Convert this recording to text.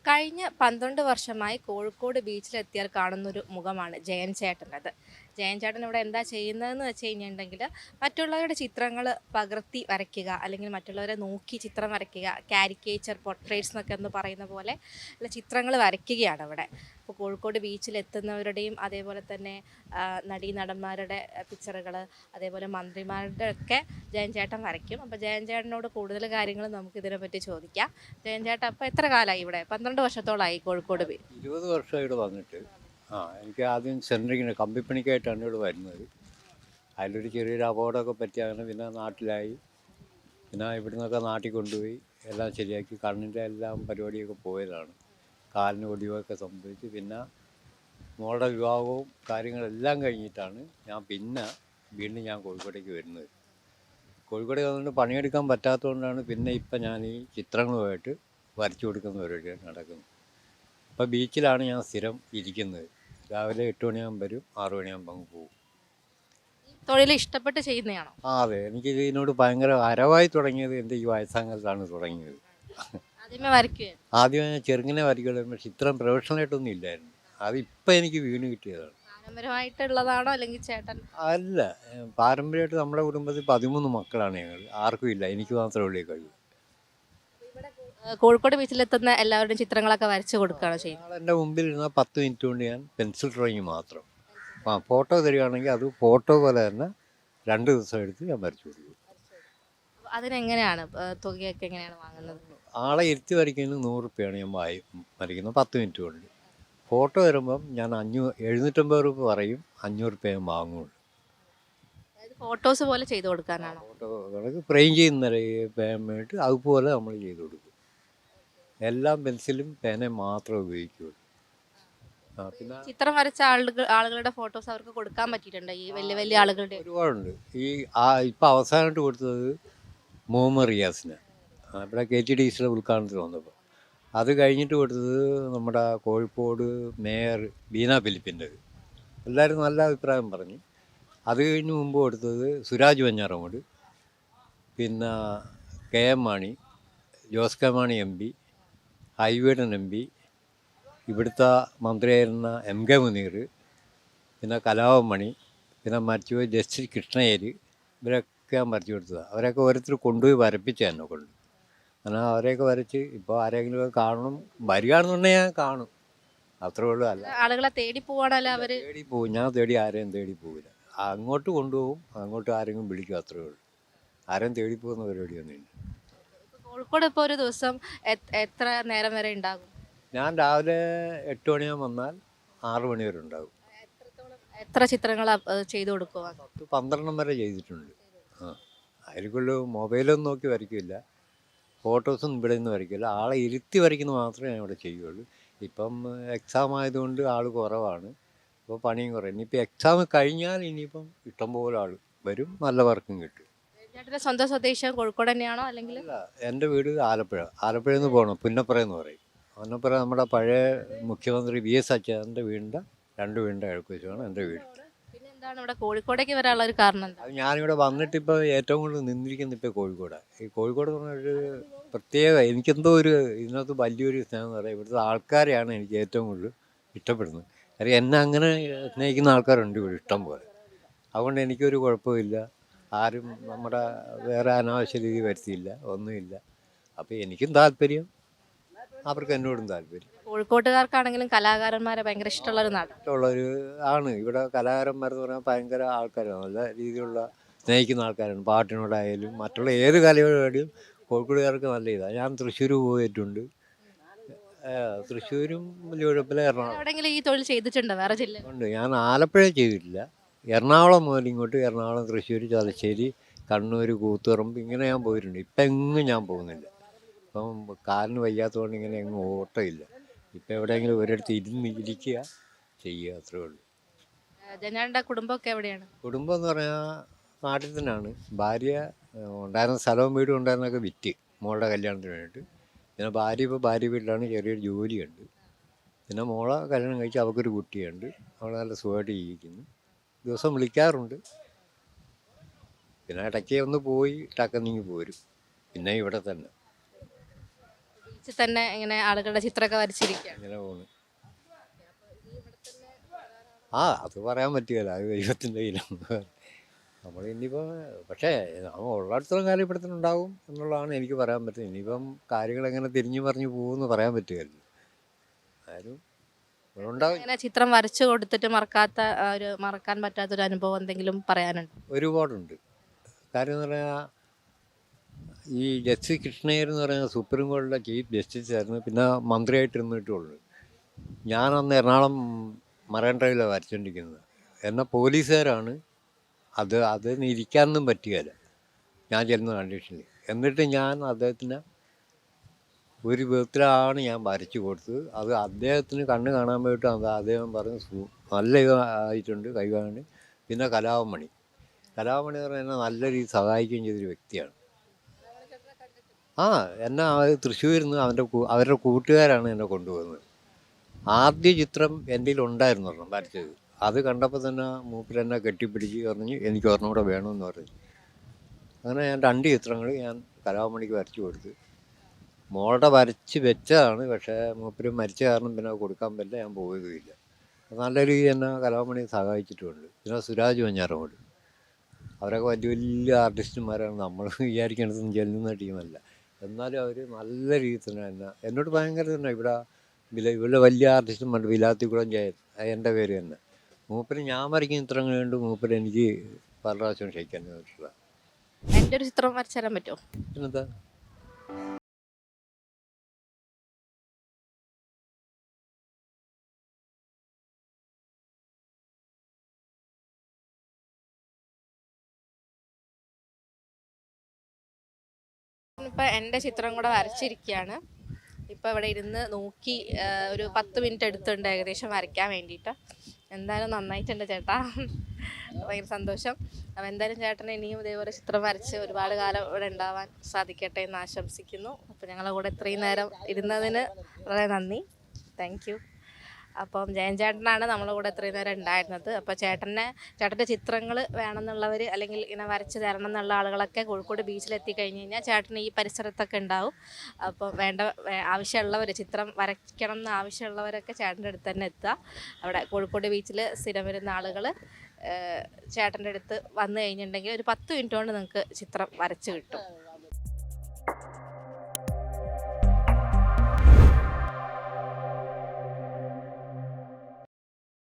കഴിഞ്ഞ 12 വർഷമായി കോഴിക്കോട് ബീച്ചിലെത്തിയാൽ കാണുന്നൊരു മുഖമാണ് ജയൻ ചേട്ടൻ്റെത്. ജയൻ ചേട്ടൻ ഇവിടെ എന്താ ചെയ്യുന്നതെന്ന് വെച്ച് കഴിഞ്ഞിട്ടുണ്ടെങ്കിൽ മറ്റുള്ളവരുടെ ചിത്രങ്ങൾ പകർത്തി വരയ്ക്കുക, അല്ലെങ്കിൽ മറ്റുള്ളവരെ നോക്കി ചിത്രം വരയ്ക്കുക, കാരിക്കേച്ചർ പോർട്രേറ്റ്സ് എന്നൊക്കെ എന്ന് പറയുന്ന പോലെ ഉള്ള ചിത്രങ്ങൾ വരയ്ക്കുകയാണ് ഇവിടെ. ഇപ്പോൾ കോഴിക്കോട് ബീച്ചിലെത്തുന്നവരുടെയും അതേപോലെ തന്നെ നടീനടന്മാരുടെ പിക്ചറുകൾ, അതേപോലെ മന്ത്രിമാരുടെ ഒക്കെ ജയൻ ചേട്ടൻ വരയ്ക്കും. അപ്പോൾ ജയൻ ചേട്ടനോട് കൂടുതൽ കാര്യങ്ങൾ നമുക്ക് ഇതിനെപ്പറ്റി ചോദിക്കാം. ജയൻ ചേട്ടാ, അപ്പോൾ എത്ര കാലമായി ഇവിടെ? 12 വർഷത്തോളമായി കോഴിക്കോട് 20 വർഷമായി ഇവിടെ വന്നിട്ട്. എനിക്ക് ആദ്യം സെൻട്രിങ്ങിന് കമ്പിപ്പണിക്കായിട്ടാണ് ഇവിടെ വരുന്നത്. അതിലൊരു ചെറിയൊരു അപകടമൊക്കെ പറ്റിയാണ് പിന്നെ നാട്ടിലായി. പിന്നെ ഇവിടെ നിന്നൊക്കെ നാട്ടിൽ കൊണ്ടുപോയി എല്ലാം ശരിയാക്കി കണ്ണിൻ്റെ എല്ലാം പരിപാടിയൊക്കെ പോയതാണ്. കാലിന് ഒടിവൊക്കെ സംഭവിച്ച് പിന്നെ മോളുടെ വിവാഹവും കാര്യങ്ങളെല്ലാം കഴിഞ്ഞിട്ടാണ് പിന്നെ വീണ്ടും ഞാൻ കോഴിക്കോട്ടേക്ക് വരുന്നത്. കോഴിക്കോട് വന്നിട്ട് പണിയെടുക്കാൻ പറ്റാത്തതുകൊണ്ടാണ് പിന്നെ ഇപ്പം ഞാൻ ഈ ചിത്രങ്ങളുമായിട്ട് വരച്ചു കൊടുക്കുന്ന പരിപാടിയാണ് നടക്കുന്നത്. ഇപ്പോൾ ബീച്ചിലാണ് ഞാൻ സ്ഥിരം ഇരിക്കുന്നത്. രാവിലെ 8 മണിയാകുമ്പോൾ വരും, 6 മണിയാകുമ്പോൾ അങ്ങ് പോകും. തൊഴിൽ ഇഷ്ടപ്പെട്ട് ചെയ്യുന്നതാണോ? അതെ, എനിക്ക് ഇതിനോട് ഭയങ്കര ഹരമായി തുടങ്ങിയത് എൻ്റെ ഈ വയസ്സാങ്കാലത്താണ് തുടങ്ങിയത്. ആദ്യമേ വരയ്ക്കുക? ആദ്യം ഞാൻ ചെറുങ്ങനെ വരയ്ക്കുള്ളൂ, പക്ഷേ ചിത്രം പ്രൊഫഷണലായിട്ടൊന്നും ഇല്ലായിരുന്നു. അതിപ്പോൾ എനിക്ക് വീണ് കിട്ടിയതാണ്. പാരമ്പര്യമായിട്ടുള്ളതാണോ അല്ലെങ്കിൽ ചേട്ടൻ? അല്ല, പാരമ്പര്യമായിട്ട് നമ്മുടെ കുടുംബത്തിൽ 13 മക്കളാണ് ഞങ്ങൾ. ആർക്കും ഇല്ല, എനിക്ക് മാത്രമേ ഉള്ളൂ ഈ കഴിവ്. കോഴിക്കോട് ബീച്ചിലെത്തുന്ന എല്ലാവരുടെയും ചിത്രങ്ങളൊക്കെ വരച്ചു കൊടുക്കുകയാണോ ചെയ്യുന്നത്? എൻ്റെ മുമ്പിൽ ഇരുന്നാൽ 10 മിനിറ്റ് കൊണ്ട് ഞാൻ പെൻസിൽ ഡ്രോയിങ് മാത്രം. ഫോട്ടോ തരികയാണെങ്കിൽ അത് ഫോട്ടോ പോലെ തന്നെ 2 ദിവസം എടുത്ത് ഞാൻ വരച്ചു കൊടുക്കും. അതിനെങ്ങനെയാണ് തുകയൊക്കെ എങ്ങനെയാണ് വാങ്ങുന്നത്? ആളെ ഇരുത്തി വരയ്ക്കുന്നതിന് 100 രൂപയാണ് ഞാൻ വരയ്ക്കുന്നത് 10 മിനിറ്റ് കൊണ്ട്. ഫോട്ടോ വരുമ്പം ഞാൻ 750 രൂപ പറയും, 500 രൂപ ഞാൻ വാങ്ങുള്ളൂ. ഫോട്ടോസ് പോലെ ചെയ്തു കൊടുക്കാനാണോ? ഫോട്ടോ ഫ്രെയിം ചെയ്യുന്ന പേയ്മെൻറ്റ് അതുപോലെ നമ്മൾ ചെയ്ത് കൊടുക്കും. എല്ലാം പെൻസിലും പേനയും മാത്രമേ ഉപയോഗിക്കുകയുള്ളൂ. പിന്നെ ചിത്രം വരച്ച ആളുകളുടെ ഫോട്ടോസ് അവർക്ക് കൊടുക്കാൻ പറ്റിയിട്ടുണ്ട് ഈ വലിയ വലിയ ആളുകളുടെ? ഒരുപാടുണ്ട്. ഇപ്പം അവസാനമായിട്ട് കൊടുത്തത് മുഹമ്മദ് റിയാസിന് ഇവിടെ KTDCയുടെ ഉദ്ഘാടനത്തിന് വന്നപ്പോൾ. അത് കഴിഞ്ഞിട്ട് കൊടുത്തത് നമ്മുടെ കോഴിക്കോട് മേയർ ബീന ഫിലിപ്പിൻ്റെ. എല്ലാവരും നല്ല അഭിപ്രായം പറഞ്ഞു. അത് കഴിഞ്ഞ് മുമ്പ് കൊടുത്തത് സുരാജ് വെഞ്ഞാറമൂട്, പിന്നെ KM Mani, Jose K Mani MP, ഹൈവേഡൻ MP, ഇവിടുത്തെ മന്ത്രിയായിരുന്ന MK മുനീർ, പിന്നെ കലാഭവൻ, പിന്നെ മറ്റു ജസ്റ്റിസ് കൃഷ്ണയ്യർ, ഇവരൊക്കെ ഞാൻ വരച്ചു കൊടുത്തതാണ്. അവരൊക്കെ ഓരോരുത്തർ കൊണ്ടുപോയി വരപ്പിച്ചു എന്നെ കൊണ്ട്. അങ്ങനെ അവരെയൊക്കെ വരച്ച് ഇപ്പോൾ ആരെങ്കിലും കാണണം വരികയാണെന്നുണ്ടെങ്കിൽ ഞാൻ കാണും, അത്രേ ഉള്ളൂ. അല്ല ആളുകളെ തേടി പോവാണല്ലോ അവര്? തേടി പോകും, ഞാൻ ആരെയും തേടി പോകില്ല. അങ്ങോട്ട് കൊണ്ടുപോകും, അങ്ങോട്ട് ആരെങ്കിലും വിളിക്കും, അത്രേ ഉള്ളൂ. ആരെയും തേടി പോകുന്ന പരിപാടിയൊന്നുമില്ല. കോഴിക്കോട് ഇപ്പോൾ ഒരു ദിവസം എത്ര നേരം വരെ ഉണ്ടാകും? ഞാൻ രാവിലെ 8 മണിയാകുമ്പോൾ വന്നാൽ 6 മണി വരെ ഉണ്ടാകും. എത്ര ചിത്രങ്ങൾ ചെയ്തു കൊടുക്കുക? 12 വരെ ചെയ്തിട്ടുണ്ട്. അതിലേക്കുള്ള മൊബൈലൊന്നും നോക്കി വരയ്ക്കില്ല, ഫോട്ടോസൊന്നും ഇവിടെ നിന്ന് വരയ്ക്കില്ല. ആളെ ഇരുത്തി വരയ്ക്കുന്നത് മാത്രമേ ഞാൻ ഇവിടെ ചെയ്യുള്ളൂ. ഇപ്പം എക്സാം ആയതുകൊണ്ട് ആൾ കുറവാണ്, ഇപ്പോൾ പണിയും കുറയും. ഇനിയിപ്പോൾ എക്സാം കഴിഞ്ഞാൽ ഇനിയിപ്പം ഇഷ്ടംപോലെ ആൾ വരും, നല്ല വർക്കും കിട്ടും. ചേട്ടൻ്റെ സ്വന്തം സ്വദേശം കോഴിക്കോട് തന്നെയാണോ അല്ലെങ്കിൽ? അല്ല, എൻ്റെ വീട് ആലപ്പുഴയിൽ നിന്ന് പോകണം, പുന്നപ്പുറ എന്ന് പറയും. പുന്നപ്പുറ നമ്മുടെ പഴയ മുഖ്യമന്ത്രി VS അച്യുതാനന്ദൻ്റെ വീടിൻ്റെ 2 വീടിൻ്റെ കിഴക്ക് വെച്ചാണ് എൻ്റെ വീട്. പിന്നെ എന്താണ് ഇവിടെ കോഴിക്കോടേക്ക് വരാനുള്ള ഒരു കാരണം എന്താ? അത് ഞാനിവിടെ വന്നിട്ടിപ്പോൾ ഏറ്റവും കൂടുതൽ നിന്നിരിക്കുന്നത് ഇപ്പോൾ കോഴിക്കോടാണ്. ഈ കോഴിക്കോട് എന്ന് പറഞ്ഞൊരു പ്രത്യേക, എനിക്കെന്തോ ഇതിനകത്ത് വലിയൊരു സ്നേഹം എന്ന് പറയാം. ഇവിടുത്തെ ആൾക്കാരെയാണ് എനിക്ക് ഏറ്റവും കൂടുതൽ ഇഷ്ടപ്പെടുന്നത്. കാര്യം എന്നെ അങ്ങനെ സ്നേഹിക്കുന്ന ആൾക്കാരുണ്ട് ഇവിടെ ഇഷ്ടം പോലെ. അതുകൊണ്ട് എനിക്കൊരു കുഴപ്പമില്ല, ആരും നമ്മുടെ വേറെ അനാവശ്യ രീതി വരുത്തിയില്ല, ഒന്നുമില്ല. അപ്പോൾ എനിക്കും താല്പര്യം, അവർക്ക് എന്നോടും താല്പര്യം. കോഴിക്കോട്ടുകാർക്കാണെങ്കിലും കലാകാരന്മാരെ ഭയങ്കര ഇഷ്ടമുള്ളൊരു നാട്. ഇഷ്ടമുള്ളൊരു ആണ് ഇവിടെ. കലാകാരന്മാരെന്ന് പറഞ്ഞാൽ ഭയങ്കര ആൾക്കാരാണ്, നല്ല രീതിയിലുള്ള സ്നേഹിക്കുന്ന ആൾക്കാരാണ്. പാട്ടിനോടായാലും മറ്റുള്ള ഏത് കലയോടായാലും കോഴിക്കോടുകാർക്ക് നല്ല ഇതാണ്. ഞാൻ തൃശ്ശൂർ പോയിട്ടുണ്ട്, തൃശ്ശൂരും വലിയ കുഴപ്പമില്ല. എറണാകുളം എവിടെയെങ്കിലും ഈ തൊഴിൽ ചെയ്തിട്ടുണ്ടോ വേറെ ജില്ല? ഉണ്ട്. ഞാൻ ആലപ്പുഴ ചെയ്തിട്ടില്ല, എറണാകുളം മുതൽ ഇങ്ങോട്ട് എറണാകുളം, തൃശ്ശൂർ, ചതശ്ശേരി, കണ്ണൂർ, കൂത്തുപറമ്പ് ഇങ്ങനെ ഞാൻ പോയിട്ടുണ്ട്. ഇപ്പം എങ്ങും ഞാൻ പോകുന്നില്ല. ഇപ്പം കാലിന് വയ്യാത്തതുകൊണ്ട് ഇങ്ങനെ എങ്ങും ഓട്ടമില്ല. ഇപ്പം എവിടെയെങ്കിലും ഒരിടത്ത് ഇരിക്കുക, ചെയ്യുക, അത്രേ ഉള്ളൂ. ജനാന്റെ കുടുംബമൊക്കെ എവിടെയാണ്? കുടുംബം എന്ന് പറഞ്ഞാൽ നാട്ടിൽ തന്നെയാണ്. ഭാര്യ ഉണ്ടായിരുന്ന സ്ഥലവും വീടും ഉണ്ടായിരുന്നൊക്കെ വിറ്റ് മോളുടെ കല്യാണത്തിന് വേണ്ടിയിട്ട്. പിന്നെ ഇപ്പോൾ ഭാര്യ വീട്ടിലാണ്, ചെറിയൊരു ജോലിയുണ്ട്. പിന്നെ മോളെ കല്യാണം കഴിച്ച് അവൾക്കൊരു കുട്ടിയുണ്ട്. അവൾ നല്ല സുഖമായിട്ട് ജീവിക്കുന്നു, ദിവസം വിളിക്കാറുണ്ട്. പിന്നെ ഇടയ്ക്ക് ഒന്ന് പോയി ടക്കന്നിങ്ങ് പോരും, പിന്നെ ഇവിടെ തന്നെ. ബീച്ചിൽ തന്നെ ഇങ്ങനെ ആളുകളുടെ ചിത്രമൊക്കെ വരച്ചിരിക്കുകയാണ്. ഇങ്ങനെ പോകുന്നു. ആ അത് പറയാൻ പറ്റുകയില്ല, അത് ദൈവത്തിൻ്റെ കയ്യിലാണ്. നമ്മൾ ഇനിയിപ്പോൾ പക്ഷേ നമ്മൾ ഉള്ളിടത്തോളം കാലം ഇവിടെ തന്നെ ഉണ്ടാവും എന്നുള്ളതാണ് എനിക്ക് പറയാൻ പറ്റുന്നത്. ഇനിയിപ്പം കാര്യങ്ങൾ എങ്ങനെ തിരിഞ്ഞു പറഞ്ഞു പോകുമെന്ന് പറയാൻ പറ്റുകയില്ല. ആരും ഇവിടെ ഉണ്ടാവും. ഇങ്ങനെ ചിത്രം വരച്ചു കൊടുത്തിട്ട് മറക്കാത്ത മറക്കാൻ പറ്റാത്തൊരു അനുഭവം എന്തെങ്കിലും പറയാനുണ്ട്? ഒരുപാടുണ്ട്. കാര്യം എന്ന് പറഞ്ഞാൽ ഈ ജസ്റ്റിസ് കൃഷ്ണയ്യർ എന്ന് പറയുന്ന സുപ്രീം കോടതിയുടെ ചീഫ് ജസ്റ്റിസ് ആയിരുന്നു, പിന്നെ മന്ത്രിയായിട്ട് ഇരുന്നിട്ടുള്ളൂ. ഞാനന്ന് എറണാകുളം മറൈൻ ഡ്രൈവിലാണ് വരച്ചുകൊണ്ടിരിക്കുന്നത്. എന്നാൽ പോലീസുകാരാണ് അതിന് ഇരിക്കാനൊന്നും പറ്റുകയില്ല ഞാൻ ചെല്ലുന്ന കണ്ടീഷനിൽ. എന്നിട്ട് ഞാൻ അദ്ദേഹത്തിന് ഒരു വിധത്തിലാണ് ഞാൻ വരച്ചു കൊടുത്തത്. അത് അദ്ദേഹത്തിന് കണ്ണ് കാണാൻ പോയിട്ട് അദ്ദേഹം പറഞ്ഞു നല്ല ആയിട്ടുണ്ട് കൈകാണ്ട്. പിന്നെ കലാഭമണി എന്ന് പറയുന്നത് നല്ല രീതിയിൽ സഹായിക്കുകയും ചെയ്തൊരു വ്യക്തിയാണ്. ആ എന്നെ തൃശ്ശൂരിൽ നിന്ന് അവരുടെ കൂട്ടുകാരാണ് എന്നെ കൊണ്ടുപോകുന്നത്. ആദ്യ ചിത്രം എൻ്റെ ഉണ്ടായിരുന്നു ഒരെണ്ണം വരച്ചത്. അത് കണ്ടപ്പോൾ തന്നെ മൂപ്പരെന്നെ കെട്ടിപ്പിടിച്ച് പറഞ്ഞ് എനിക്ക് ഒരെണ്ണം കൂടെ വേണമെന്ന് പറഞ്ഞു. അങ്ങനെ ഞാൻ 2 ചിത്രങ്ങൾ ഞാൻ കലാഭമണിക്ക് വരച്ചു കൊടുത്ത്. മോളുടെ വരച്ച് വെച്ചതാണ്, പക്ഷേ മൂപ്പര് മരിച്ച കാരണം പിന്നെ അത് കൊടുക്കാൻ പറ്റില്ല, ഞാൻ പോയതുമില്ല. നല്ല രീതിയിൽ എന്നെ കലാഭമണി സഹായിച്ചിട്ടുമുണ്ട്. പിന്നെ സുരാജ് വെഞ്ഞാറമൂട്, അവരൊക്കെ വലിയ വലിയ ആർട്ടിസ്റ്റുമാരാണ്. നമ്മൾ വിചാരിക്കേണ്ടതൊന്നും ചെല്ലുന്ന ടീമല്ല. എന്നാലും അവർ നല്ല രീതിയിൽ തന്നെ എന്നോട് ഭയങ്കര തന്നെ ഇവിടെ വലിയ ആർട്ടിസ്റ്റുമാരുണ്ട്, വിലാത്തിക്കുളം ജയൻ, എൻ്റെ പേര് തന്നെ. മൂപ്പര് ഞാൻ വരയ്ക്കുന്ന ചിത്രങ്ങൾ കണ്ട് മൂപ്പര് എനിക്ക് പല പ്രാവശ്യം ക്ഷയിക്കാൻ പറ്റില്ല. എൻ്റെ ഒരു ചിത്രം വരച്ചു തരാൻ പറ്റുമോ? പിന്നെന്താ. ഇപ്പം എൻ്റെ ചിത്രം കൂടെ വരച്ചിരിക്കുകയാണ്. ഇപ്പോൾ ഇവിടെ ഇരുന്ന് നോക്കി ഒരു 10 മിനിറ്റ് എടുത്തുണ്ട് ഏകദേശം വരയ്ക്കാൻ വേണ്ടിയിട്ട്. എന്തായാലും നന്നായിട്ടുണ്ട് ചേട്ടാ, ഭയങ്കര സന്തോഷം. അപ്പോൾ എന്തായാലും ചേട്ടന് ഇനിയും ഇതേപോലെ ചിത്രം വരച്ച് ഒരുപാട് കാലം ഇവിടെ ഉണ്ടാവാൻ സാധിക്കട്ടെ എന്ന് ആശംസിക്കുന്നു. അപ്പോൾ ഞങ്ങളുടെ കൂടെ ഇത്രയും നേരം ഇരുന്നതിന് വളരെ നന്ദി. Thank you. അപ്പം ജയൻ ചേട്ടനാണ് നമ്മളെ കൂടെ ഇത്രയും നേരം ഉണ്ടായിരുന്നത്. അപ്പോൾ ചേട്ടൻ്റെ ചിത്രങ്ങൾ വേണമെന്നുള്ളവർ അല്ലെങ്കിൽ ഇങ്ങനെ വരച്ച് തരണം എന്നുള്ള ആളുകളൊക്കെ കോഴിക്കോട് ബീച്ചിലെത്തി കഴിഞ്ഞ് കഴിഞ്ഞാൽ ചേട്ടൻ ഈ പരിസരത്തൊക്കെ ഉണ്ടാവും. അപ്പോൾ ആവശ്യമുള്ളവർ ചിത്രം വരയ്ക്കണം എന്ന് ആവശ്യമുള്ളവരൊക്കെ ചേട്ടൻ്റെ അടുത്ത് തന്നെ എത്തുക. അവിടെ കോഴിക്കോട് ബീച്ചിൽ സ്ഥിരം വരുന്ന ആളുകൾ ചേട്ടൻ്റെ അടുത്ത് വന്നു കഴിഞ്ഞിട്ടുണ്ടെങ്കിൽ ഒരു 10 മിനിറ്റ് കൊണ്ട് നിങ്ങൾക്ക് ചിത്രം വരച്ച് കിട്ടും.